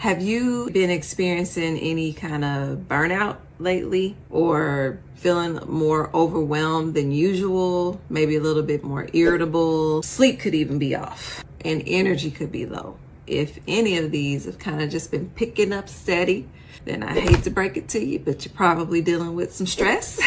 Have you been experiencing any kind of burnout lately or feeling more overwhelmed than usual? Maybe a little bit more irritable? Sleep could even be off and energy could be low. If any of these have kind of just been picking up steady, then I hate to break it to you, but you're probably dealing with some stress.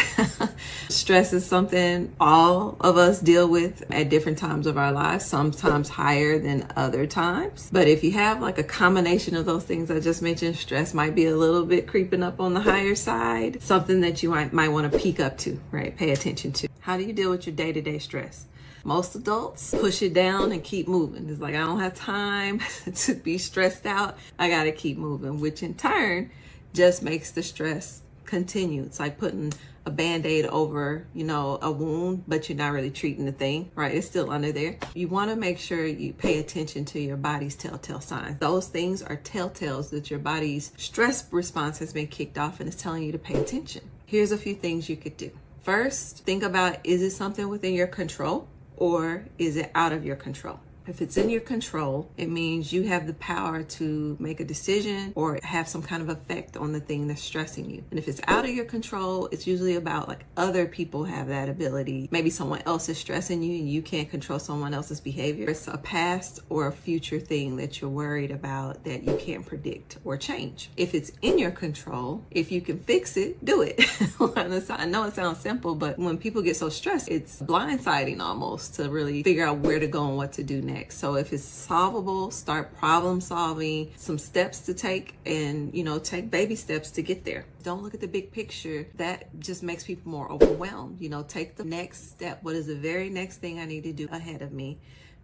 Stress is something all of us deal with at different times of our lives, sometimes higher than other times. But if you have like a combination of those things I just mentioned, stress might be a little bit creeping up on the higher side, something that you might want to peek up to, right? Pay attention to. How do you deal with your day-to-day stress? Most adults push it down and keep moving. It's like, I don't have time to be stressed out. I got to keep moving, which in turn just makes the stress continue. It's like putting a Band-Aid over, a wound, but you're not really treating the thing, right? It's still under there. You want to make sure you pay attention to your body's telltale signs. Those things are telltales that your body's stress response has been kicked off and it's telling you to pay attention. Here's a few things you could do. First, think about, is it something within your control? Or is it out of your control? If it's in your control, it means you have the power to make a decision or have some kind of effect on the thing that's stressing you. And if it's out of your control, it's usually about like other people have that ability. Maybe someone else is stressing you and you can't control someone else's behavior. It's a past or a future thing that you're worried about that you can't predict or change. If it's in your control, if you can fix it, do it. I know it sounds simple, but when people get so stressed, it's blindsiding almost to really figure out where to go and what to do next. So if it's solvable, start problem solving, some steps to take and, take baby steps to get there. Don't look at the big picture. That just makes people more overwhelmed. Take the next step. What is the very next thing I need to do ahead of me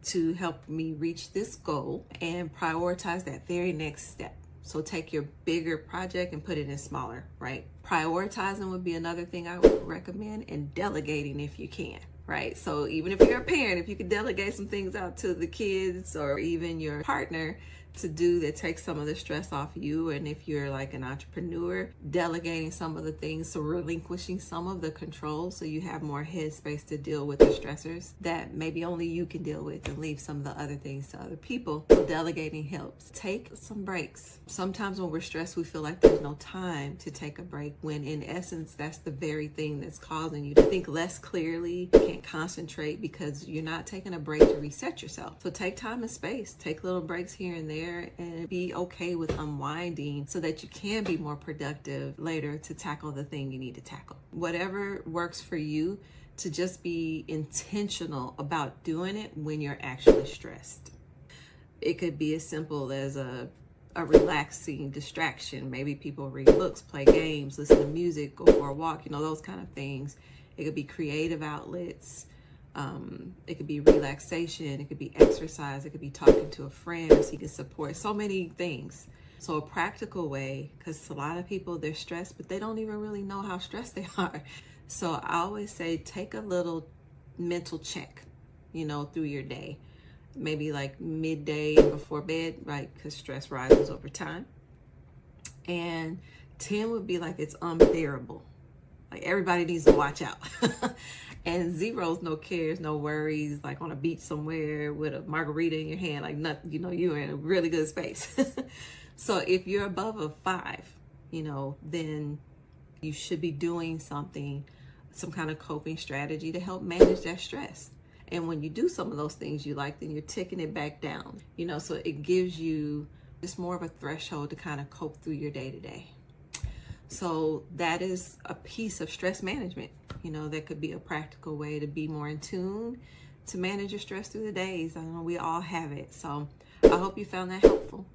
to help me reach this goal and prioritize that very next step? So take your bigger project and put it in smaller, right? Prioritizing would be another thing I would recommend, and delegating if you can. Right? So even if you're a parent, if you could delegate some things out to the kids or even your partner to do that takes some of the stress off you. And if you're like an entrepreneur, delegating some of the things, so relinquishing some of the control so you have more headspace to deal with the stressors that maybe only you can deal with and leave some of the other things to other people. Delegating helps. Take some breaks. Sometimes when we're stressed, we feel like there's no time to take a break, when in essence, that's the very thing that's causing you to think less clearly, can't concentrate because you're not taking a break to reset yourself. So take time and space, take little breaks here and there, and be okay with unwinding so that you can be more productive later to tackle the thing you need to tackle. Whatever works for you, to just be intentional about doing it when you're actually stressed. It could be as simple as a relaxing distraction. Maybe people read books, play games, listen to music, go for a walk, those kind of things. It could be creative outlets. It could be relaxation. It could be exercise. It could be talking to a friend, seeking support. So many things. So a practical way, because a lot of people, they're stressed, but they don't even really know how stressed they are. So I always say, take a little mental check, through your day. Maybe like midday and before bed, right? Because stress rises over time. And 10 would be like it's unbearable. Like everybody needs to watch out. And 0's no cares, no worries, like on a beach somewhere with a margarita in your hand, like nothing, you're in a really good space. So if you're above a 5, then you should be doing something, some kind of coping strategy to help manage that stress. And when you do some of those things you like, then you're ticking it back down, so it gives you just more of a threshold to kind of cope through your day to day. So that is a piece of stress management. That could be a practical way to be more in tune, to manage your stress through the days. I know we all have it. So I hope you found that helpful.